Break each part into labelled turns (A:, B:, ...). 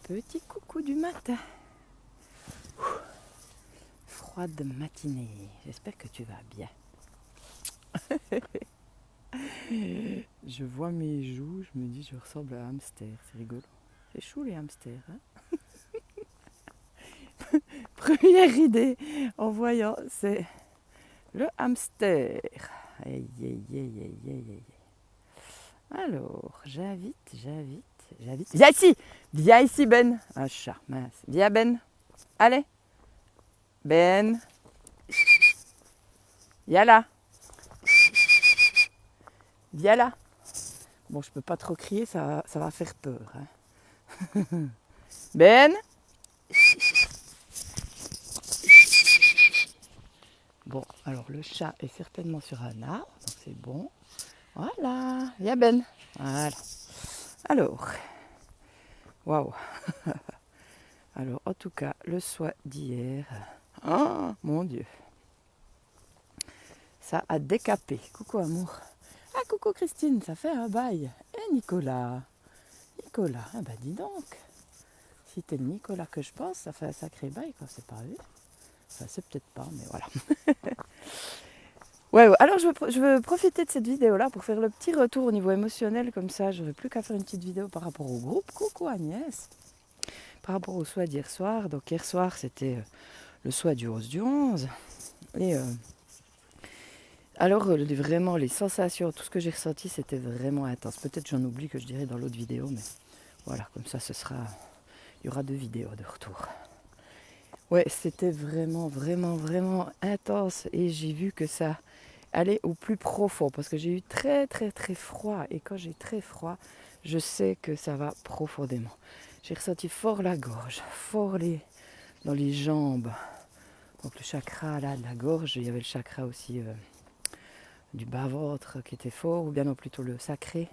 A: Petit coucou du matin. Froide matinée. J'espère que tu vas bien. Je vois mes joues, je me dis je ressemble à un hamster. C'est rigolo. C'est chou les hamsters. Hein. Première idée en voyant, c'est le hamster. Aïe, aïe, aïe, aïe, aïe, aïe. Alors, j'invite. Viens ici Ben. Un chat, mince. Viens Ben. Allez. Ben. Viens là. Viens là. Bon, je peux pas trop crier, ça va faire peur. Hein. Ben. Bon, alors le chat est certainement sur un arbre, donc c'est bon. Voilà. Viens Ben. Voilà. Alors. Waouh. Alors, en tout cas, le soir d'hier. Oh, mon Dieu. Ça a décapé. Coucou amour. Ah, coucou Christine, ça fait un bail. Et Nicolas. Ah bah dis donc. Si t'es le Nicolas que je pense, ça fait un sacré bail quand c'est pas vu. Enfin, c'est peut-être pas, mais voilà. Ouais, alors je veux profiter de cette vidéo-là pour faire le petit retour au niveau émotionnel. Comme ça, je n'aurai plus qu'à faire une petite vidéo par rapport au groupe. Coucou Agnès. Par rapport au soir d'hier soir. Donc hier soir, c'était le soir du 11 du 11. Et alors, vraiment, les sensations, tout ce que j'ai ressenti, c'était vraiment intense. Peut-être j'en oublie que je dirai dans l'autre vidéo, mais voilà, comme ça, il y aura 2 vidéos de retour. Ouais, c'était vraiment intense et j'ai vu que ça allait au plus profond parce que j'ai eu très froid et quand j'ai très froid, je sais que ça va profondément. J'ai ressenti fort la gorge, dans les jambes. Donc le chakra là de la gorge, il y avait le chakra aussi du bas-ventre qui était fort, ou bien non plutôt le sacré.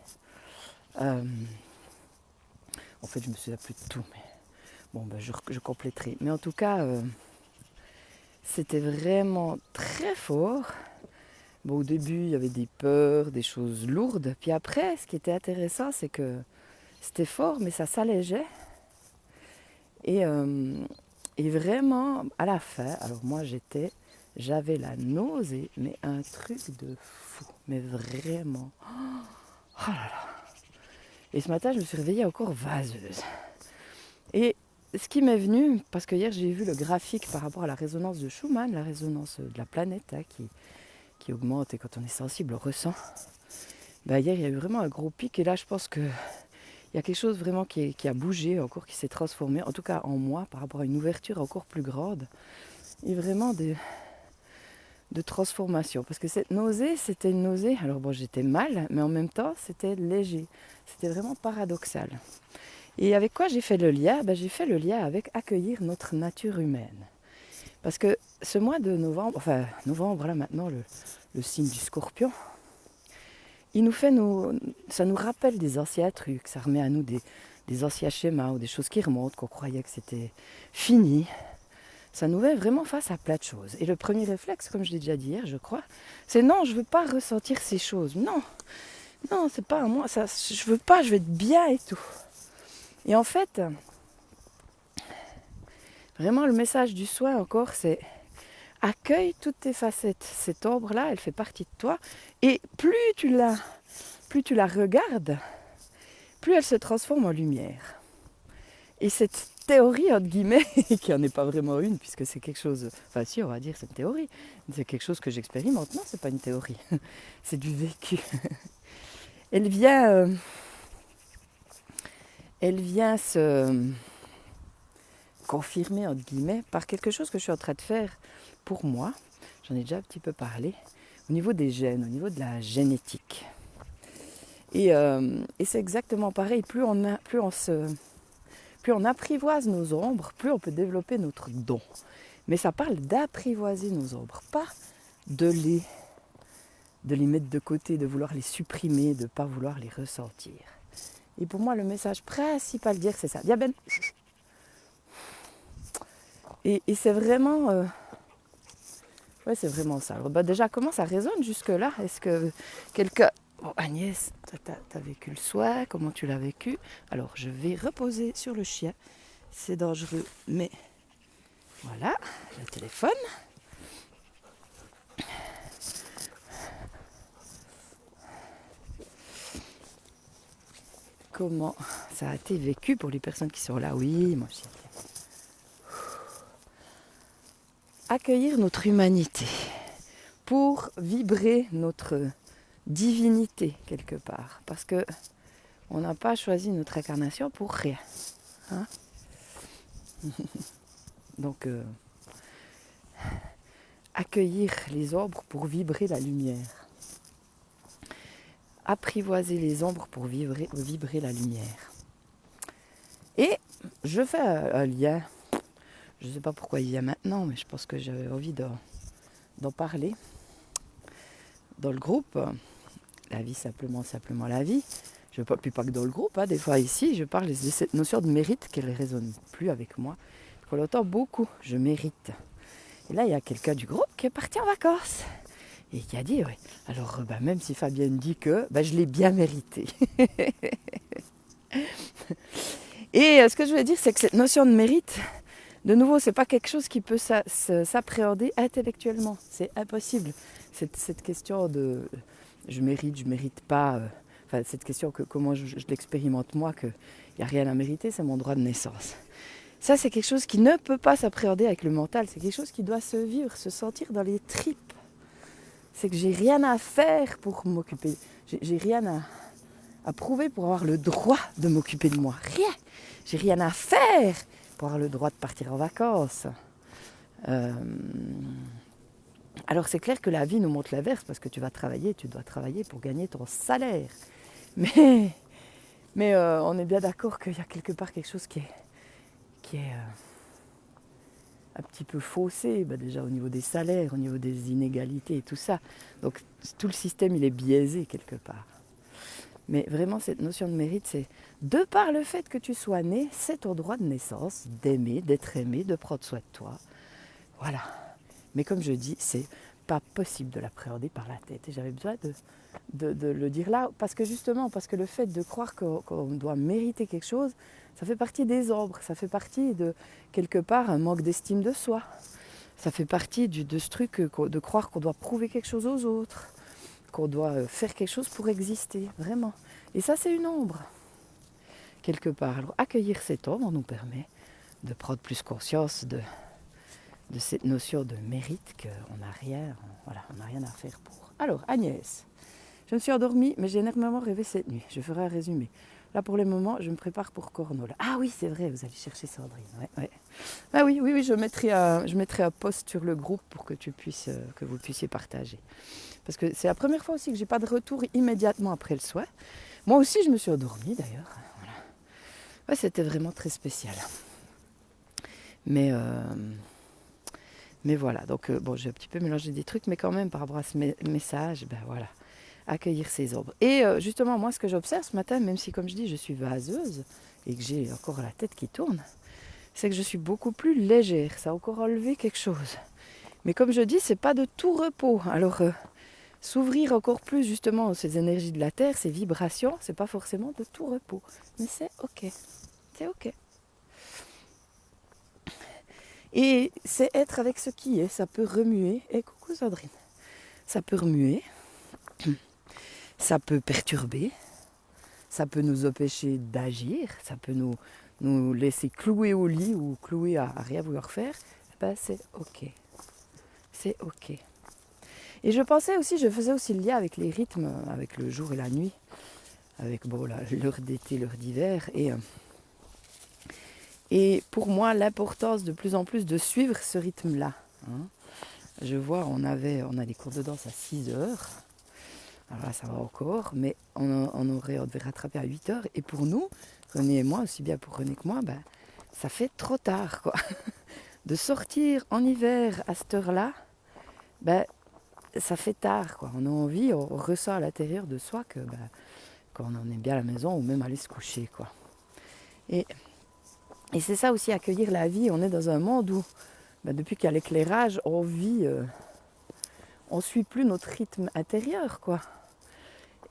A: En fait, je me souviens plus de tout, mais bon, ben, je compléterai. Mais en tout cas, c'était vraiment très fort. Bon, au début, il y avait des peurs, des choses lourdes. Puis après, ce qui était intéressant, c'est que c'était fort, mais ça s'allégeait. Et vraiment, à la fin, alors moi, j'avais la nausée, mais un truc de fou. Mais vraiment. Oh là là. Et ce matin, je me suis réveillée encore vaseuse. Et ce qui m'est venu, parce que hier j'ai vu le graphique par rapport à la résonance de Schumann, la résonance de la planète hein, qui augmente et quand on est sensible, on ressent. Bah, hier il y a eu vraiment un gros pic et là je pense qu'il y a quelque chose vraiment qui a bougé, encore qui s'est transformé, en tout cas en moi, par rapport à une ouverture encore plus grande. Et vraiment de transformation. Parce que cette nausée, c'était une nausée, alors bon j'étais mal, mais en même temps c'était léger. C'était vraiment paradoxal. Et avec quoi j'ai fait le lien ? J'ai fait le lien avec accueillir notre nature humaine. Parce que ce mois de novembre, enfin novembre, là maintenant, le signe du scorpion, ça nous rappelle des anciens trucs, ça remet à nous des anciens schémas ou des choses qui remontent, qu'on croyait que c'était fini. Ça nous met vraiment face à plein de choses. Et le premier réflexe, comme je l'ai déjà dit hier, je crois, c'est non, je ne veux pas ressentir ces choses. Non, c'est pas à moi, ça, je veux pas, je veux être bien et tout. Et en fait, vraiment le message du soin encore, c'est accueille toutes tes facettes. Cette ombre-là, elle fait partie de toi. Et plus tu la regardes, plus elle se transforme en lumière. Et cette théorie, entre guillemets, qui n'en est pas vraiment une, puisque c'est quelque chose... Enfin si, on va dire c'est une théorie. C'est quelque chose que j'expérimente. Non, c'est pas une théorie. C'est du vécu. Elle vient se confirmer, entre guillemets, par quelque chose que je suis en train de faire pour moi. J'en ai déjà un petit peu parlé. Au niveau des gènes, au niveau de la génétique. Et c'est exactement pareil. Plus on apprivoise nos ombres, plus on peut développer notre don. Mais ça parle d'apprivoiser nos ombres, pas de les mettre de côté, de vouloir les supprimer, de ne pas vouloir les ressentir. Et pour moi, le message principal dire, c'est ça. Viens Ben. Et c'est vraiment... ouais, c'est vraiment ça. Alors, déjà, comment ça résonne jusque-là ? Est-ce que quelqu'un Bon, Agnès, t'as vécu le soir, comment tu l'as vécu? Alors, je vais reposer sur le chien. C'est dangereux, mais voilà, le téléphone. Comment ça a été vécu pour les personnes qui sont là? Oui, moi aussi. Accueillir notre humanité pour vibrer notre divinité quelque part. Parce que on n'a pas choisi notre incarnation pour rien. Hein. Donc, accueillir les ombres pour vibrer la lumière. Apprivoiser les ombres pour vibrer la lumière. Et je fais un lien. Je ne sais pas pourquoi il vient maintenant, mais je pense que j'avais envie d'en parler. Dans le groupe, la vie simplement la vie. Je ne parle plus pas que dans le groupe, hein. Des fois ici, je parle de cette notion de mérite qu'elle ne résonne plus avec moi. On l'entend beaucoup, je mérite. Et là, il y a quelqu'un du groupe qui est parti en vacances et qui a dit, oui, alors même si Fabienne dit que je l'ai bien mérité. Et ce que je veux dire, c'est que cette notion de mérite, de nouveau, c'est pas quelque chose qui peut s'appréhender intellectuellement. C'est impossible. Cette question de je mérite pas, cette question que comment je l'expérimente moi, qu'il n'y a rien à mériter, c'est mon droit de naissance. Ça, c'est quelque chose qui ne peut pas s'appréhender avec le mental. C'est quelque chose qui doit se vivre, se sentir dans les tripes. C'est que j'ai rien à faire pour m'occuper. J'ai rien à prouver pour avoir le droit de m'occuper de moi. Rien. J'ai rien à faire pour avoir le droit de partir en vacances. Alors c'est clair que la vie nous montre l'inverse parce que tu dois travailler pour gagner ton salaire. Mais on est bien d'accord qu'il y a quelque part quelque chose qui est un petit peu faussé, déjà au niveau des salaires, au niveau des inégalités et tout ça. Donc tout le système il est biaisé quelque part. Mais vraiment cette notion de mérite, c'est de par le fait que tu sois né, c'est ton droit de naissance d'aimer, d'être aimé, de prendre soin de toi. Voilà. Mais comme je dis, c'est pas possible de l'appréhender par la tête. Et j'avais besoin de le dire là, parce que le fait de croire qu'on doit mériter quelque chose, ça fait partie des ombres, ça fait partie de, quelque part, un manque d'estime de soi. Ça fait partie de ce truc de croire qu'on doit prouver quelque chose aux autres, qu'on doit faire quelque chose pour exister, vraiment. Et ça, c'est une ombre, quelque part. Alors, accueillir cette ombre nous permet de prendre plus conscience de cette notion de mérite qu'on n'a rien, on n'a rien à faire pour. Alors, Agnès, je me suis endormie, mais j'ai énormément rêvé cette nuit. Je ferai un résumé. Là, pour le moment, je me prépare pour Cornol. Ah oui, c'est vrai, vous allez chercher Sandrine. Ouais. Ah oui, je mettrai un post sur le groupe pour que vous puissiez partager. Parce que c'est la première fois aussi que j'ai pas de retour immédiatement après le soin. Moi aussi, je me suis endormie d'ailleurs. Voilà. Ouais, c'était vraiment très spécial. Mais voilà, donc j'ai un petit peu mélangé des trucs, mais quand même par rapport à ce message, voilà, accueillir ces ombres. Et justement, moi, ce que j'observe ce matin, même si, comme je dis, je suis vaseuse et que j'ai encore la tête qui tourne, c'est que je suis beaucoup plus légère. Ça a encore enlevé quelque chose. Mais comme je dis, c'est pas de tout repos. Alors, s'ouvrir encore plus justement ces énergies de la terre, ces vibrations, c'est pas forcément de tout repos. Mais c'est ok. C'est ok. Et c'est être avec ce qui est, ça peut remuer. Et coucou Sandrine. Ça peut remuer, ça peut perturber, ça peut nous empêcher d'agir, ça peut nous laisser clouer au lit ou clouer à rien vouloir faire. C'est ok. C'est ok. Et je faisais aussi le lien avec les rythmes, avec le jour et la nuit, avec l'heure d'été, l'heure d'hiver. Et pour moi, l'importance de plus en plus de suivre ce rythme-là. Hein. Je vois, on a des cours de danse à 6 heures. Alors là, ça va encore, mais on devait rattraper à 8 heures. Et pour nous, René et moi, aussi bien pour René que moi, ça fait trop tard, quoi. De sortir en hiver à cette heure-là, ça fait tard, quoi. On a envie, on ressent à l'intérieur de soi que quand on est bien à la maison ou même aller se coucher, quoi. Et c'est ça aussi, accueillir la vie. On est dans un monde où, depuis qu'il y a l'éclairage, on vit, on ne suit plus notre rythme intérieur, quoi.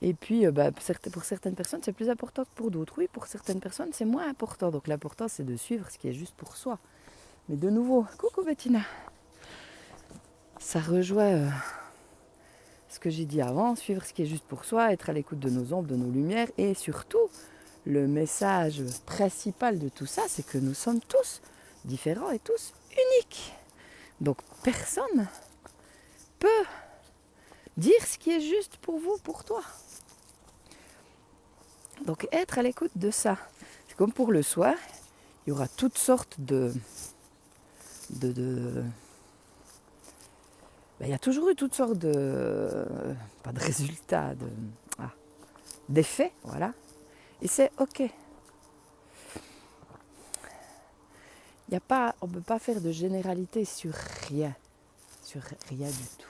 A: Et puis, pour certaines personnes, c'est plus important que pour d'autres. Oui, pour certaines personnes, c'est moins important. Donc l'important, c'est de suivre ce qui est juste pour soi. Mais de nouveau, coucou Bettina. Ça rejoint ce que j'ai dit avant, suivre ce qui est juste pour soi, être à l'écoute de nos ombres, de nos lumières. Et surtout, le message principal de tout ça, c'est que nous sommes tous différents et tous uniques. Donc personne peut dire ce qui est juste pour vous, pour toi. Donc être à l'écoute de ça. C'est comme pour le soir, il y aura toutes sortes il y a toujours eu toutes sortes pas de résultats, d'effets, voilà. Et c'est ok. On ne peut pas faire de généralité sur rien du tout.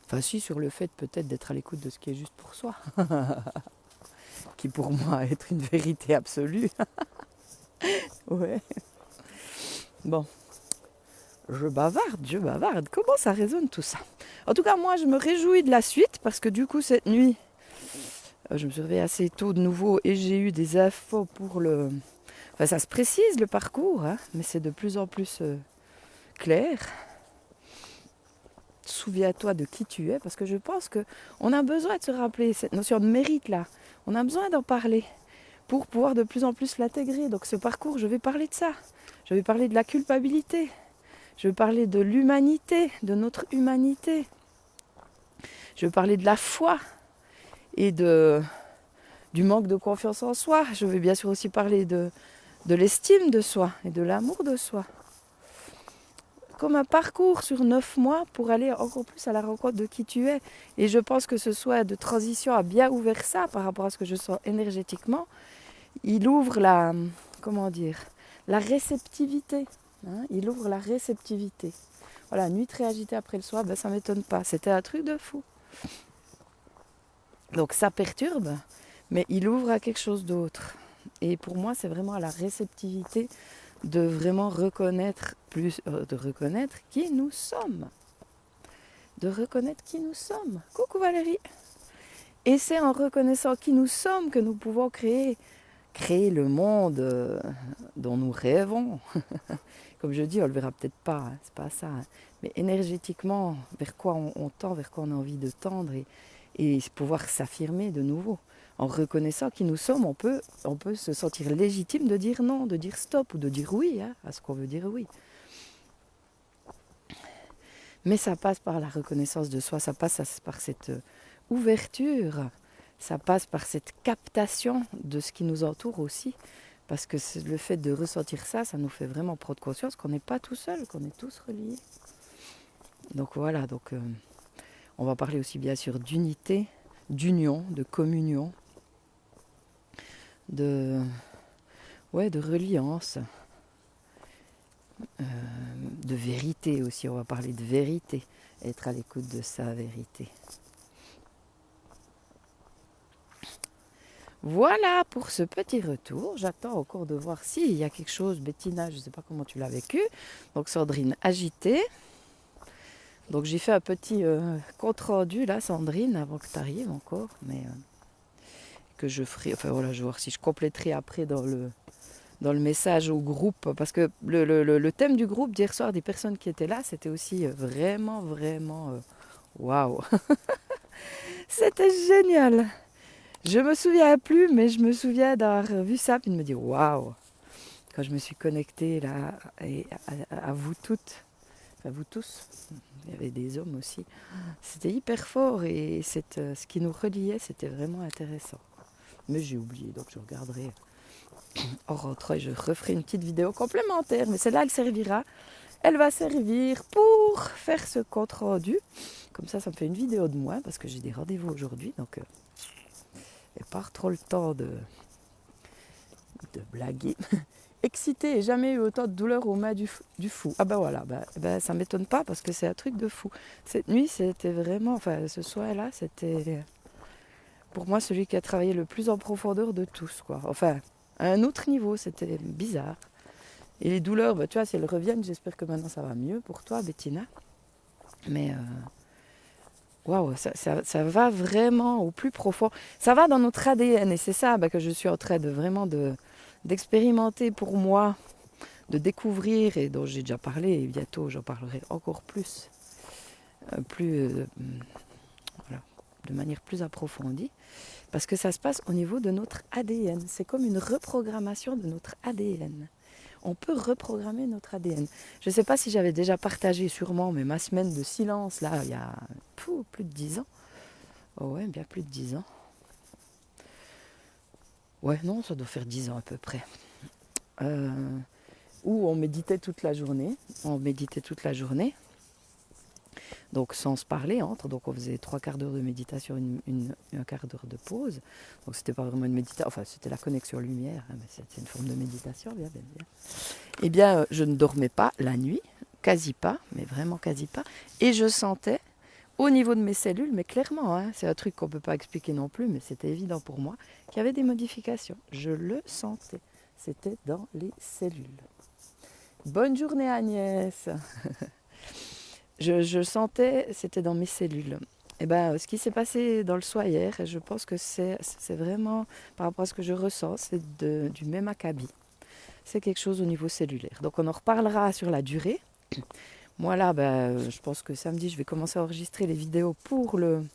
A: Enfin si, sur le fait peut-être d'être à l'écoute de ce qui est juste pour soi, qui pour moi est une vérité absolue. Ouais. Bon, je bavarde. Comment ça résonne tout ça? En tout cas, moi, je me réjouis de la suite parce que du coup, cette nuit, je me suis réveillée assez tôt de nouveau et j'ai eu des infos pour le... Enfin, ça se précise le parcours, hein, mais c'est de plus en plus clair. Souviens-toi de qui tu es, parce que je pense qu'on a besoin de se rappeler cette notion de mérite-là. On a besoin d'en parler pour pouvoir de plus en plus l'intégrer. Donc ce parcours, je vais parler de ça. Je vais parler de la culpabilité. Je vais parler de l'humanité, de notre humanité. Je vais parler de la foi et du manque de confiance en soi. Je vais bien sûr aussi parler de l'estime de soi et de l'amour de soi. Comme un parcours sur 9 mois pour aller encore plus à la rencontre de qui tu es. Et je pense que ce soit de transition a bien ouvert ça par rapport à ce que je sens énergétiquement. Il ouvre la réceptivité. Hein, il ouvre la réceptivité. Voilà, nuit très agitée après le soir, ça ne m'étonne pas. C'était un truc de fou. Donc ça perturbe, mais il ouvre à quelque chose d'autre. Et pour moi, c'est vraiment à la réceptivité de vraiment reconnaître qui nous sommes. De reconnaître qui nous sommes. Coucou Valérie. Et c'est en reconnaissant qui nous sommes que nous pouvons créer le monde dont nous rêvons. Comme je dis, on ne le verra peut-être pas, hein, c'est pas ça. Hein. Mais énergétiquement, vers quoi on tend, vers quoi on a envie de tendre et pouvoir s'affirmer de nouveau. En reconnaissant qui nous sommes, on peut se sentir légitime de dire non, de dire stop ou de dire oui à ce qu'on veut dire oui. Mais ça passe par la reconnaissance de soi, ça passe par cette ouverture, ça passe par cette captation de ce qui nous entoure aussi. Parce que le fait de ressentir ça, ça nous fait vraiment prendre conscience qu'on n'est pas tout seul, qu'on est tous reliés. Donc voilà, on va parler aussi bien sûr d'unité, d'union, de communion, de reliance, de vérité aussi. On va parler de vérité, être à l'écoute de sa vérité. Voilà pour ce petit retour. J'attends encore de voir s'il y a quelque chose. Bettina, je ne sais pas comment tu l'as vécu. Donc Sandrine, agitée. Donc j'ai fait un petit compte rendu là, Sandrine, avant que tu arrives encore. Mais que je ferai. Enfin voilà, je vais voir si je compléterai après dans le message au groupe. Parce que le thème du groupe d'hier soir, des personnes qui étaient là, c'était aussi vraiment, vraiment waouh. C'était génial. Je me souviens plus, mais je me souviens d'avoir vu ça et de me dire waouh. Quand je me suis connectée là à vous toutes, à vous tous, il y avait des hommes aussi. C'était hyper fort et ce qui nous reliait, c'était vraiment intéressant. Mais j'ai oublié, donc je regarderai en rentrant et je referai une petite vidéo complémentaire. Mais celle-là, elle servira. Elle va servir pour faire ce compte rendu. Comme ça me fait une vidéo de moi parce que j'ai des rendez-vous aujourd'hui, donc et pas trop le temps de blaguer. Excité et jamais eu autant de douleur aux mains du fou. Ah ben voilà, ça m'étonne pas parce que c'est un truc de fou. Cette nuit, c'était vraiment, enfin ce soir-là, c'était pour moi celui qui a travaillé le plus en profondeur de tous, quoi. Enfin, à un autre niveau, c'était bizarre. Et les douleurs, tu vois, si elles reviennent, j'espère que maintenant ça va mieux pour toi, Bettina. Mais waouh, ça va vraiment au plus profond. Ça va dans notre ADN et c'est ça que je suis en train de vraiment d'expérimenter pour moi, de découvrir et dont j'ai déjà parlé et bientôt j'en parlerai encore plus, voilà, de manière plus approfondie. Parce que ça se passe au niveau de notre ADN. C'est comme une reprogrammation de notre ADN. On peut reprogrammer notre ADN. Je ne sais pas si j'avais déjà partagé sûrement, mais ma semaine de silence, là, il y a plus de 10 ans. Oh ouais, bien plus de 10 ans. Ouais, non, ça doit faire 10 ans à peu près. Où on méditait toute la journée. On méditait toute la journée. Donc sans se parler entre, donc on faisait 3 quarts d'heure de méditation, un quart d'heure de pause. Donc c'était pas vraiment une méditation, enfin c'était la connexion lumière, hein, mais c'était une forme de méditation, bien. Eh bien, je ne dormais pas la nuit, quasi pas, mais vraiment quasi pas. Et je sentais au niveau de mes cellules, mais clairement, hein, c'est un truc qu'on ne peut pas expliquer non plus, mais c'était évident pour moi, qu'il y avait des modifications. Je le sentais, c'était dans les cellules. Bonne journée Agnès. Je sentais, c'était dans mes cellules. Et ben, ce qui s'est passé dans le soir hier, je pense que c'est vraiment, par rapport à ce que je ressens, c'est du même acabit. C'est quelque chose au niveau cellulaire. Donc on en reparlera sur la durée. Moi là, je pense que samedi, je vais commencer à enregistrer les vidéos pour le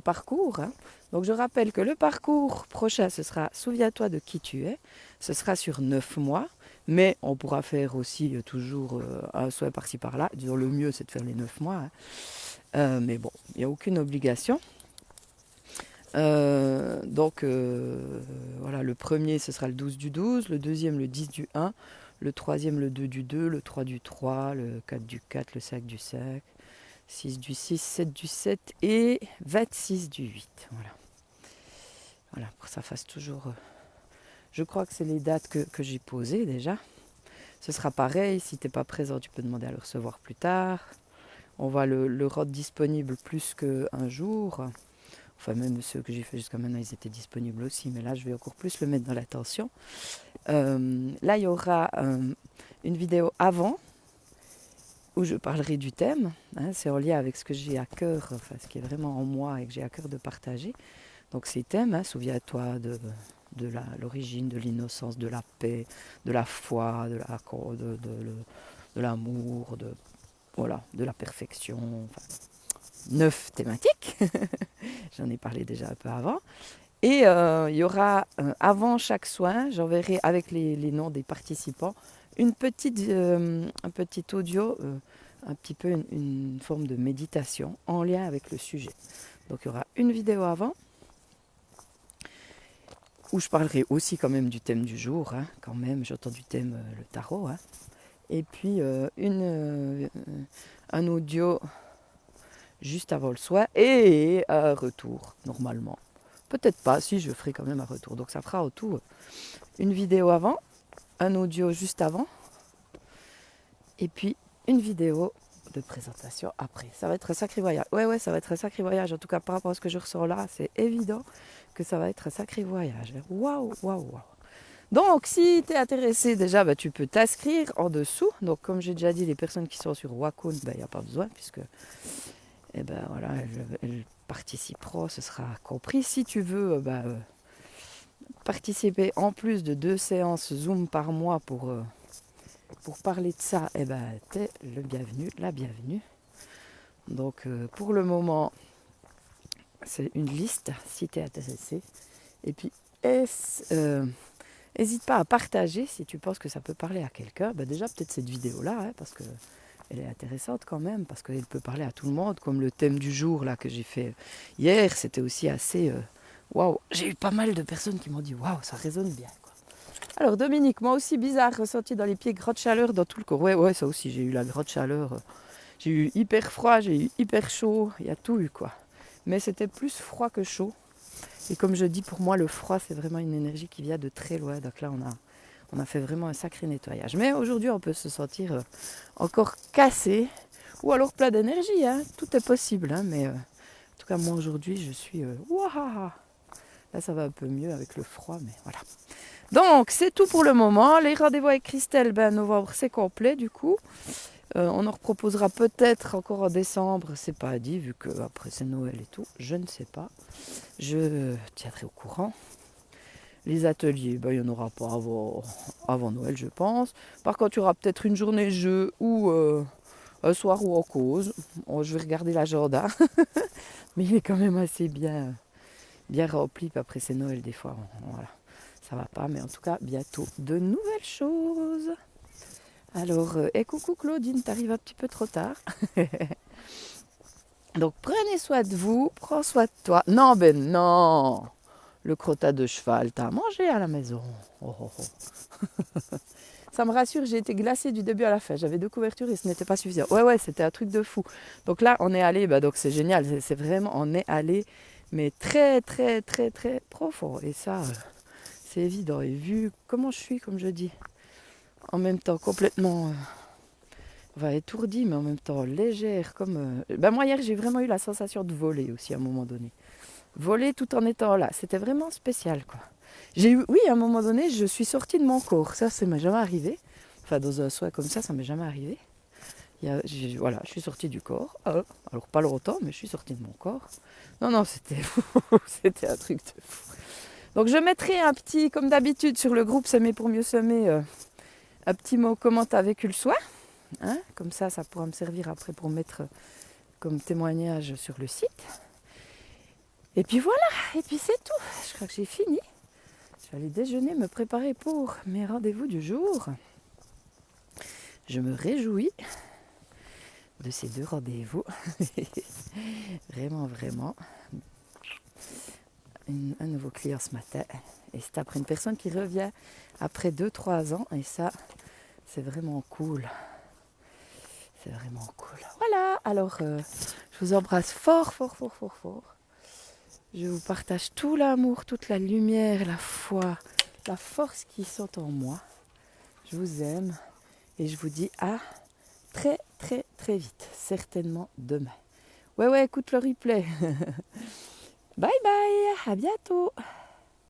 A: parcours. Hein. Donc je rappelle que le parcours prochain, ce sera Souviens-toi de qui tu es. Ce sera sur 9 mois. Mais on pourra faire aussi toujours un soin par-ci par-là. Disons, le mieux, c'est de faire les 9 mois. Hein. Mais bon, il n'y a aucune obligation. Donc, voilà, le premier, ce sera le 12 du 12. Le deuxième, le 10 du 1. Le troisième, le 2 du 2. Le 3 du 3. Le 4 du 4. Le 5 du 5. 6 du 6. 7 du 7. Et 26 du 8. Voilà, pour que ça fasse toujours... je crois que c'est les dates que j'ai posées déjà. Ce sera pareil, si tu n'es pas présent, tu peux demander à le recevoir plus tard. On va le rendre disponible plus qu'un jour. Enfin, même ceux que j'ai fait jusqu'à maintenant, ils étaient disponibles aussi. Mais là, je vais encore plus le mettre dans l'attention. Là, il y aura une vidéo avant où je parlerai du thème. Hein, c'est en lien avec ce que j'ai à cœur, enfin, ce qui est vraiment en moi et que j'ai à cœur de partager. Donc ces thèmes, hein, souviens-toi de l'origine, de l'innocence, de la paix, de la foi, de l'amour, de la perfection. Enfin, 9 thématiques, j'en ai parlé déjà un peu avant. Et il y aura, avant chaque soin, j'enverrai avec les noms des participants, un petit audio, un petit peu une forme de méditation en lien avec le sujet. Donc il y aura une vidéo avant, où je parlerai aussi quand même du thème du jour, hein, quand même, j'entends du thème le tarot. Hein. Et puis un audio juste avant le soin et un retour, normalement. Peut-être pas, si je ferai quand même un retour. Donc ça fera au tout une vidéo avant, un audio juste avant, et puis une vidéo de présentation après. Ça va être un sacré voyage. Ouais, ça va être un sacré voyage. En tout cas, par rapport à ce que je ressens là, c'est évident que ça va être un sacré voyage. Waouh. Donc, si tu es intéressé, déjà, tu peux t'inscrire en dessous. Donc, comme j'ai déjà dit, les personnes qui sont sur Wacom, il n'y a pas besoin, puisque voilà, elles participeront, ce sera compris. Si tu veux participer en plus de 2 séances Zoom par mois pour parler de ça, t'es le bienvenu, la bienvenue. Donc, pour le moment, c'est une liste, si tu es intéressé. Et puis, n'hésite pas à partager si tu penses que ça peut parler à quelqu'un. Déjà, peut-être cette vidéo-là, hein, parce qu'elle est intéressante quand même, parce qu'elle peut parler à tout le monde, comme le thème du jour là, que j'ai fait hier, c'était aussi assez... waouh, j'ai eu pas mal de personnes qui m'ont dit « Waouh, ça résonne bien ». Alors Dominique, moi aussi bizarre, ressenti dans les pieds, grotte chaleur dans tout le corps. Ouais, ça aussi, j'ai eu la grotte chaleur. J'ai eu hyper froid, j'ai eu hyper chaud, il y a tout eu quoi. Mais c'était plus froid que chaud. Et comme je dis, pour moi, le froid, c'est vraiment une énergie qui vient de très loin. Donc là, on a fait vraiment un sacré nettoyage. Mais aujourd'hui, on peut se sentir encore cassé ou alors plein d'énergie. Hein. Tout est possible. Hein, mais en tout cas, moi, aujourd'hui, je suis... Waouh. Là, ça va un peu mieux avec le froid, mais voilà. Donc, c'est tout pour le moment. Les rendez-vous avec Christelle, novembre, c'est complet, du coup. On en reproposera peut-être encore en décembre, c'est pas dit, vu que après c'est Noël et tout, je ne sais pas. Je tiendrai au courant. Les ateliers, ben, il n'y en aura pas avant Noël, je pense. Par contre, il y aura peut-être une journée jeu ou un soir ou en cause. Oh, je vais regarder l'agenda. Mais il est quand même assez bien rempli. Puis après, c'est Noël des fois. Voilà, ça va pas. Mais en tout cas, bientôt de nouvelles choses. Alors, coucou Claudine, t'arrives un petit peu trop tard. Donc, prenez soin de vous, prends soin de toi. Non, ben non, le crottat de cheval, t'as mangé à la maison. Oh, oh, oh. Ça me rassure, j'ai été glacée du début à la fin. J'avais 2 couvertures et ce n'était pas suffisant. Ouais, c'était un truc de fou. Donc là, on est allé, bah donc c'est génial. C'est vraiment, on est allé, mais très, très, très, très profond. Et ça, c'est évident. Et vu comment je suis, comme je dis, en même temps complètement étourdie, mais en même temps légère. Comme, moi, hier, j'ai vraiment eu la sensation de voler aussi à un moment donné. Voler tout en étant là. C'était vraiment spécial, quoi. J'ai eu, oui, à un moment donné, je suis sortie de mon corps. Ça m'est jamais arrivé. Enfin, dans un soin comme ça m'est jamais arrivé. Voilà, je suis sortie du corps. Alors, pas longtemps, mais je suis sortie de mon corps. Non, c'était fou. C'était un truc de fou. Donc, je mettrai un petit, comme d'habitude, sur le groupe Semer pour mieux semer, un petit mot comment t'as vécu le soin. Hein, comme ça pourra me servir après pour mettre comme témoignage sur le site. Et puis voilà, et puis c'est tout. Je crois que j'ai fini. Je vais aller déjeuner, me préparer pour mes rendez-vous du jour. Je me réjouis de ces 2 rendez-vous. Vraiment, vraiment. Un nouveau client ce matin. Et c'est après une personne qui revient après 2-3 ans. Et ça, c'est vraiment cool. C'est vraiment cool. Voilà, alors je vous embrasse fort, fort, fort, fort, fort. Je vous partage tout l'amour, toute la lumière, la foi, la force qui sont en moi. Je vous aime et je vous dis à très, très, très vite. Certainement demain. Ouais, écoute le replay. Bye bye, à bientôt.